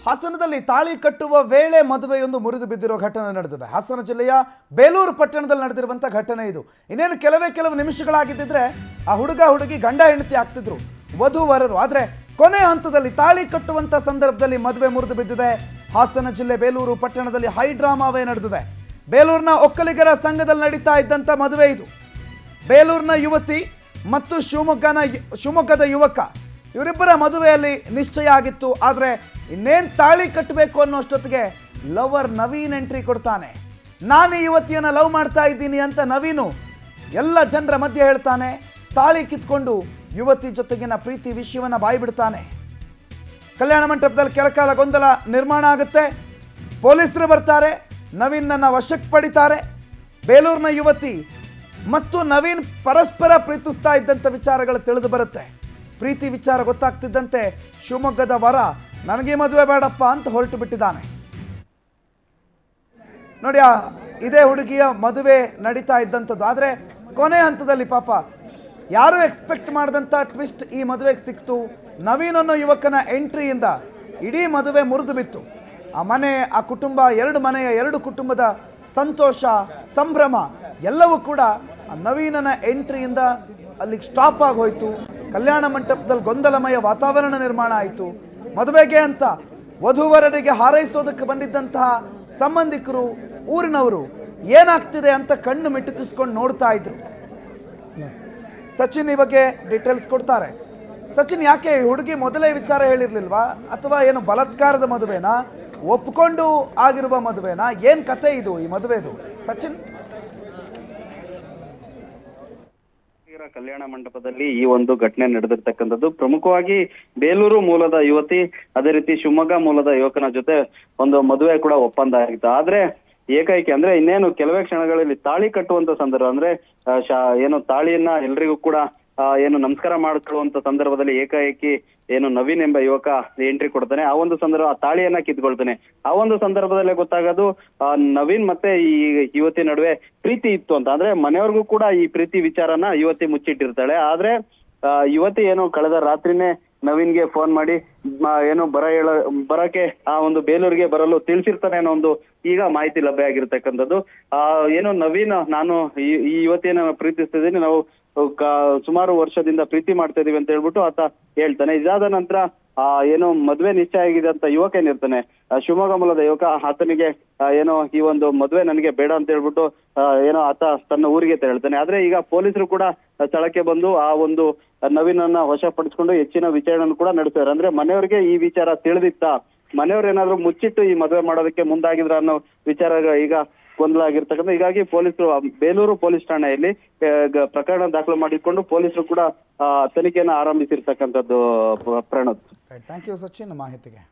ಹಾಸನದಲ್ಲಿ ತಾಳಿ ಕಟ್ಟುವ ವೇಳೆ ಮದುವೆಯೊಂದು ಮುರಿದು ಬಿದ್ದಿರುವ ಘಟನೆ ನಡೆದಿದೆ. ಹಾಸನ ಜಿಲ್ಲೆಯ ಬೇಲೂರು ಪಟ್ಟಣದಲ್ಲಿ ನಡೆದಿರುವಂಥ ಘಟನೆ ಇದು. ಇನ್ನೇನು ಕೆಲವು ನಿಮಿಷಗಳಾಗಿದ್ದಿದ್ರೆ ಆ ಹುಡುಗಿ ಗಂಡ ಹೆಂಡತಿ ಆಗ್ತಿದ್ರು, ವಧುವರರು. ಆದರೆ ಕೊನೆ ಹಂತದಲ್ಲಿ ತಾಳಿ ಕಟ್ಟುವಂಥ ಸಂದರ್ಭದಲ್ಲಿ ಮದುವೆ ಮುರಿದು ಬಿದ್ದಿದೆ. ಹಾಸನ ಜಿಲ್ಲೆ ಬೇಲೂರು ಪಟ್ಟಣದಲ್ಲಿ ಹೈ ಡ್ರಾಮಾವೇ ನಡೆದಿದೆ. ಬೇಲೂರಿನ ಒಕ್ಕಲಿಗರ ಸಂಘದಲ್ಲಿ ನಡೀತಾ ಇದ್ದಂಥ ಮದುವೆ ಇದು. ಬೇಲೂರಿನ ಯುವತಿ ಮತ್ತು ಶಿವಮೊಗ್ಗದ ಯುವಕ ಇವರಿಬ್ಬರ ಮದುವೆಯಲ್ಲಿ ನಿಶ್ಚಯ ಆಗಿತ್ತು. ಆದರೆ ಇನ್ನೇನು ತಾಳಿ ಕಟ್ಟಬೇಕು ಅನ್ನೋಷ್ಟೊತ್ತಿಗೆ ಲವರ್ ನವೀನ್ ಎಂಟ್ರಿ ಕೊಡ್ತಾನೆ. ನಾನು ಈ ಯುವತಿಯನ್ನು ಲವ್ ಮಾಡ್ತಾ ಇದ್ದೀನಿ ಅಂತ ನವೀನು ಎಲ್ಲ ಜನರ ಮಧ್ಯೆ ಹೇಳ್ತಾನೆ. ತಾಳಿ ಕಿತ್ಕೊಂಡು ಯುವತಿ ಜೊತೆಗಿನ ಪ್ರೀತಿ ವಿಷಯವನ್ನು ಬಾಯ್ಬಿಡ್ತಾನೆ. ಕಲ್ಯಾಣ ಮಂಟಪದಲ್ಲಿ ಕೆಲಕಾಲ ಗೊಂದಲ ನಿರ್ಮಾಣ ಆಗುತ್ತೆ. ಪೊಲೀಸರು ಬರ್ತಾರೆ, ನವೀನನ್ನು ವಶಕ್ಕೆ ಪಡಿತಾರೆ. ಬೇಲೂರಿನ ಯುವತಿ ಮತ್ತು ನವೀನ್ ಪರಸ್ಪರ ಪ್ರೀತಿಸ್ತಾ ಇದ್ದಂಥ ವಿಚಾರಗಳು ತಿಳಿದು ಬರುತ್ತೆ. ಪ್ರೀತಿ ವಿಚಾರ ಗೊತ್ತಾಗ್ತಿದ್ದಂತೆ ಶಿವಮೊಗ್ಗದ ವರ ನನಗೆ ಮದುವೆ ಬೇಡಪ್ಪ ಅಂತ ಹೊರಟು ಬಿಟ್ಟಿದ್ದಾನೆ. ನೋಡಿ, ಇದೇ ಹುಡುಗಿಯ ಮದುವೆ ನಡೀತಾ ಇದ್ದಂಥದ್ದು. ಆದರೆ ಕೊನೆ ಹಂತದಲ್ಲಿ ಪಾಪ ಯಾರು ಎಕ್ಸ್ಪೆಕ್ಟ್ ಮಾಡಿದಂಥ ಟ್ವಿಸ್ಟ್ ಈ ಮದುವೆಗೆ ಸಿಕ್ತು. ನವೀನ್ ಅನ್ನೋ ಯುವಕನ ಎಂಟ್ರಿಯಿಂದ ಇಡೀ ಮದುವೆ ಮುರಿದು ಬಿತ್ತು. ಆ ಮನೆ, ಆ ಕುಟುಂಬ, ಎರಡು ಕುಟುಂಬದ ಸಂತೋಷ, ಸಂಭ್ರಮ ಎಲ್ಲವೂ ಕೂಡ ಆ ನವೀನನ ಎಂಟ್ರಿಯಿಂದ ಅಲ್ಲಿಗೆ ಸ್ಟಾಪ್ ಆಗಿ ಹೋಯಿತು. ಕಲ್ಯಾಣ ಮಂಟಪದಲ್ಲಿ ಗೊಂದಲಮಯ ವಾತಾವರಣ ನಿರ್ಮಾಣ ಆಯಿತು. ಮದುವೆಗೆ ಅಂತ ವಧುವರರಿಗೆ ಹಾರೈಸೋದಕ್ಕೆ ಬಂದಿದ್ದಂತಹ ಸಂಬಂಧಿಕರು, ಊರಿನವರು ಏನಾಗ್ತಿದೆ ಅಂತ ಕಣ್ಣು ಮಿಟುಕಿಸ್ಕೊಂಡು ನೋಡ್ತಾ ಇದ್ರು. ಸಚಿನ್ ಈ ಬಗ್ಗೆ ಡೀಟೇಲ್ಸ್ ಕೊಡ್ತಾರೆ. ಸಚಿನ್, ಯಾಕೆ ಹುಡುಗಿ ಮೊದಲೇ ವಿಚಾರ ಹೇಳಿರ್ಲಿಲ್ವಾ, ಅಥವಾ ಏನು ಬಲಾತ್ಕಾರದ ಮದುವೆನಾ, ಒಪ್ಕೊಂಡು ಆಗಿರುವ ಮದುವೆನಾ, ಏನು ಕತೆ ಇದು ಈ ಮದುವೆದು? ಸಚಿನ್, ಕಲ್ಯಾಣ ಮಂಟಪದಲ್ಲಿ ಈ ಒಂದು ಘಟನೆ ನಡೆದಿರ್ತಕ್ಕಂಥದ್ದು ಪ್ರಮುಖವಾಗಿ ಬೇಲೂರು ಮೂಲದ ಯುವತಿ, ಅದೇ ರೀತಿ ಶಿವಮೊಗ್ಗ ಮೂಲದ ಯುವಕನ ಜೊತೆ ಒಂದು ಮದುವೆ ಕೂಡ ಒಪ್ಪಂದ ಆಗಿತ್ತು. ಆದ್ರೆ ಏಕೈಕಿ ಅಂದ್ರೆ ಇನ್ನೇನು ಕೆಲವೇ ಕ್ಷಣಗಳಲ್ಲಿ ತಾಳಿ ಕಟ್ಟುವಂತ ಸಂದರ್ಭ, ಅಂದ್ರೆ ಏನು ತಾಳಿಯನ್ನ ಎಲ್ರಿಗೂ ಕೂಡ ಏನು ನಮಸ್ಕಾರ ಮಾಡ್ಕೊಳ್ಳುವಂತ ಸಂದರ್ಭದಲ್ಲಿ ಏಕಾಏಕಿ ಏನು ನವೀನ್ ಎಂಬ ಯುವಕ ಎಂಟ್ರಿ ಕೊಡ್ತಾನೆ. ಆ ಒಂದು ಸಂದರ್ಭ ಆ ತಾಳಿಯನ್ನ ಕಿತ್ಕೊಳ್ತಾನೆ. ಆ ಒಂದು ಸಂದರ್ಭದಲ್ಲೇ ಗೊತ್ತಾಗೋದು ನವೀನ್ ಮತ್ತೆ ಈ ಯುವತಿ ನಡುವೆ ಪ್ರೀತಿ ಇತ್ತು ಅಂತ. ಅಂದ್ರೆ ಮನೆಯವ್ರಿಗೂ ಕೂಡ ಈ ಪ್ರೀತಿ ವಿಚಾರನ ಯುವತಿ ಮುಚ್ಚಿಟ್ಟಿರ್ತಾಳೆ. ಆದ್ರೆ ಯುವತಿ ಏನು ಕಳೆದ ರಾತ್ರಿನೇ ನವೀನ್ಗೆ ಫೋನ್ ಮಾಡಿ ಏನು ಬರಕ್ಕೆ ಆ ಒಂದು ಬೇಲೂರಿಗೆ ಬರಲು ತಿಳಿಸಿರ್ತಾನೆ ಅನ್ನೋ ಒಂದು ಈಗ ಮಾಹಿತಿ ಲಭ್ಯ ಆಗಿರ್ತಕ್ಕಂಥದ್ದು. ಏನು ನವೀನ್, ನಾನು ಈ ಯುವತಿಯನ್ನ ಪ್ರೀತಿಸ್ತಿದ್ದೀನಿ, ನಾವು ಸುಮಾರು ವರ್ಷದಿಂದ ಪ್ರೀತಿ ಮಾಡ್ತಾ ಇದೀವಿ ಅಂತ ಹೇಳ್ಬಿಟ್ಟು ಆತ ಹೇಳ್ತಾನೆ. ಇದಾದ ನಂತರ ಏನು ಮದ್ವೆ ನಿಶ್ಚಯ ಆಗಿದೆ ಅಂತ ಯುವಕ ಏನಿರ್ತಾನೆ, ಶಿವಮೊಗ್ಗ ಮೂಲದ ಯುವಕ, ಆತನಿಗೆ ಏನೋ ಈ ಒಂದು ಮದ್ವೆ ನನಗೆ ಬೇಡ ಅಂತ ಹೇಳ್ಬಿಟ್ಟು ಏನೋ ಆತ ತನ್ನ ಊರಿಗೆ ತೆರಳ್ತಾನೆ. ಆದ್ರೆ ಈಗ ಪೊಲೀಸರು ಕೂಡ ಸ್ಥಳಕ್ಕೆ ಬಂದು ಆ ಒಂದು ನವೀನನ್ನ ವಶಪಡಿಸಿಕೊಂಡು ಹೆಚ್ಚಿನ ವಿಚಾರಣೆ ಕೂಡ ನಡೆಸ್ತಾರೆ. ಅಂದ್ರೆ ಮನೆಯವರಿಗೆ ಈ ವಿಚಾರ ತಿಳಿದಿತ್ತ, ಮನೆಯವ್ರು ಏನಾದ್ರು ಮುಚ್ಚಿಟ್ಟು ಈ ಮದುವೆ ಮಾಡೋದಕ್ಕೆ ಮುಂದಾಗಿದ್ರ ಅನ್ನೋ ವಿಚಾರ ಈಗ ಗೊಂದಲ ಆಗಿರ್ತಕ್ಕಂಥ. ಹೀಗಾಗಿ ಪೊಲೀಸರು ಬೇಲೂರು ಪೊಲೀಸ್ ಠಾಣೆಯಲ್ಲಿ ಪ್ರಕರಣ ದಾಖಲು ಮಾಡಿಕೊಂಡು ಪೊಲೀಸರು ಕೂಡ ತನಿಖೆಯನ್ನು ಆರಂಭಿಸಿರ್ತಕ್ಕಂಥದ್ದು. ಪ್ರಣೋದ್, ಥ್ಯಾಂಕ್ ಯು ಸಚಿನ್ ಮಾಹಿತಿಗೆ.